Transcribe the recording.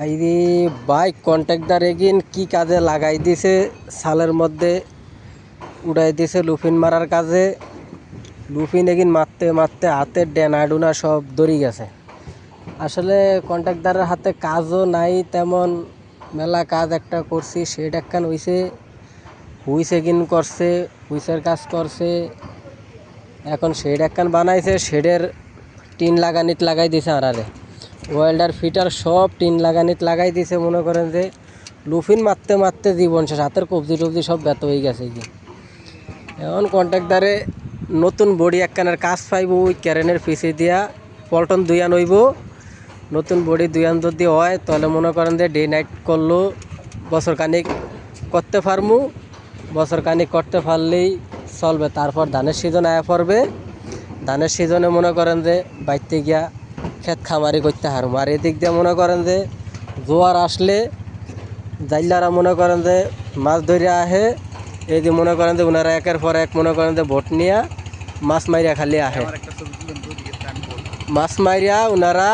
এই যে bike contractor এগিন কি কাজে লাগাই দিছে, সালের মধ্যে উড়াই দিছে লুফিন মারার কাজে। লুফিন এগিন মারতে মারতে হাতের ডেনা ডুনা সব দড়ি গেছে। আসলে কন্ট্রাক্টরের হাতে কাজও নাই তেমন, মেলা কাজ একটা করছি শেড একখান হইছে, হুইস এগিন করছে, হুইসের কাজ করছে। এখন শেড একখান বানাইছে, শেডের টিন লাগানিত লাগাই দিছে আরারে, ওয়েল্ডার ফিটার সব টিন লাগানিত লাগাই দিছে। মনে করেন যে লুফিন মারতে মারতে জীবন শেষ, হাতের কবজি টবজি সব ব্যথা হয়ে গেছে কি। এখন কন্ট্রাক্টারে নতুন বডি একখানের কাজ পাইব, ওই ক্যারেনের পিছিয়ে দিয়া পল্টন দুইয়ান হইব। নতুন বডি দুইয়ান যদি হয় তাহলে মনে করেন যে ডে নাইট করলেও বছর খানিক করতে পারমু। বছর খানিক করতে পারলেই চলবে। তারপর ধানের সিজন আয়া পড়বে, ধানের সিজনে মনে করেন যে বাইতে গিয়া ক্ষেত খামারি করতে হারবো। আর এদিক দিয়ে মনে করেন যে জোয়ার আসলে জাইলারা মনে করেন যে মাছ ধরে আহে। এই যে মনে করেন যে ওনারা একের পর এক মনে করেন যে ভোট নিয়ে মাছ মারিয়া খালি আহে। মাছ মারিয়া ওনারা